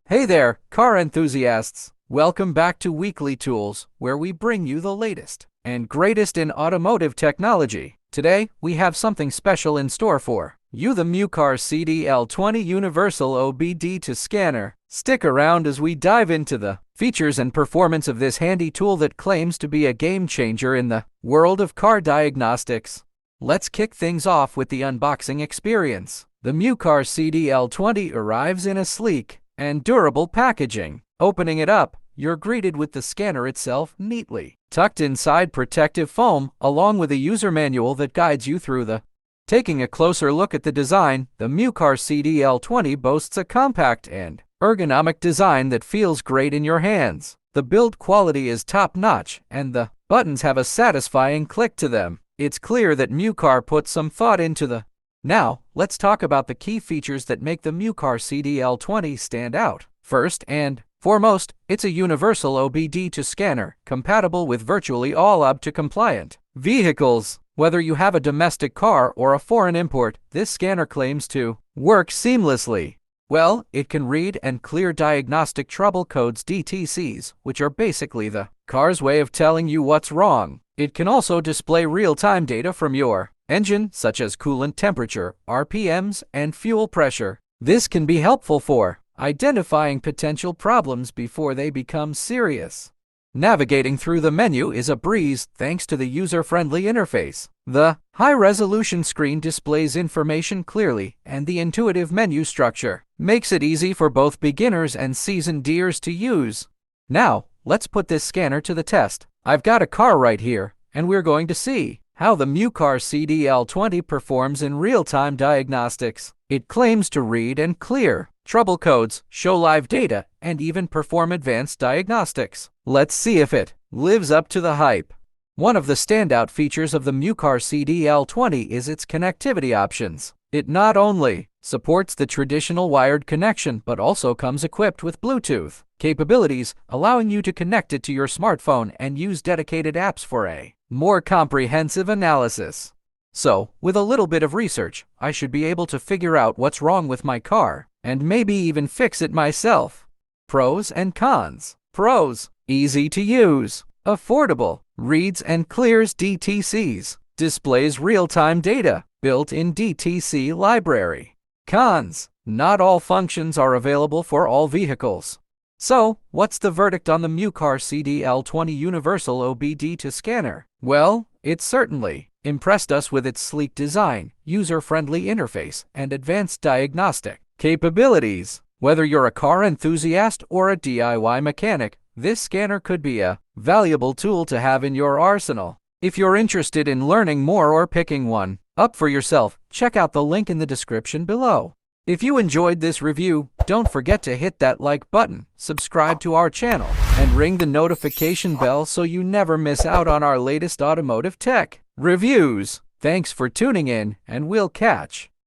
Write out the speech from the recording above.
Hey there, car enthusiasts! Welcome back to Weekly Tools, where we bring you the latest and greatest in automotive technology. Today, we have something special in store for you, the MUCAR CDL20 Universal OBD2 Scanner. Stick around as we dive into the features and performance of this handy tool that claims to be a game changer in the world of car diagnostics. Let's kick things off with the unboxing experience. The MUCAR CDL20 arrives in a sleek and durable packaging. Opening it up, you're greeted with the scanner itself neatly tucked inside protective foam, along with a user manual that guides you through the. Taking a closer look at the design, the MUCAR CDL20 boasts a compact and ergonomic design that feels great in your hands. The build quality is top-notch, and the buttons have a satisfying click to them. It's clear that MUCAR put some thought into the. Now, let's talk about the key features that make the MUCAR CDL20 stand out. First and foremost, it's a universal OBD2 scanner, compatible with virtually all OBD2-compliant vehicles. Whether you have a domestic car or a foreign import, this scanner claims to work seamlessly. Well, it can read and clear diagnostic trouble codes DTCs, which are basically the car's way of telling you what's wrong. It can also display real-time data from your engine, such as coolant temperature, RPMs, and fuel pressure. This can be helpful for identifying potential problems before they become serious. Navigating through the menu is a breeze thanks to the user-friendly interface. The high-resolution screen displays information clearly, and the intuitive menu structure makes it easy for both beginners and seasoned ears to use. Now, let's put this scanner to the test. I've got a car right here, and we're going to see how the MUCAR CDL20 performs in real-time diagnostics. It claims to read and clear trouble codes, show live data, and even perform advanced diagnostics. Let's see if it lives up to the hype. One of the standout features of the MUCAR CDL20 is its connectivity options. It not only supports the traditional wired connection, but also comes equipped with Bluetooth capabilities, allowing you to connect it to your smartphone and use dedicated apps for a more comprehensive analysis. So, with a little bit of research, I should be able to figure out what's wrong with my car, and maybe even fix it myself. Pros and cons. Pros: easy to use, affordable, reads and clears DTCs, displays real-time data, built-in DTC library. Cons: not all functions are available for all vehicles. So, what's the verdict on the MUCAR CDL20 Universal OBD2 Scanner? Well, it certainly impressed us with its sleek design, user-friendly interface, and advanced diagnostic capabilities. Whether you're a car enthusiast or a DIY mechanic, this scanner could be a valuable tool to have in your arsenal. If you're interested in learning more or picking one up for yourself, check out the link in the description below. If you enjoyed this review, don't forget to hit that like button, subscribe to our channel, and ring the notification bell so you never miss out on our latest automotive tech reviews. Thanks for tuning in, and we'll catch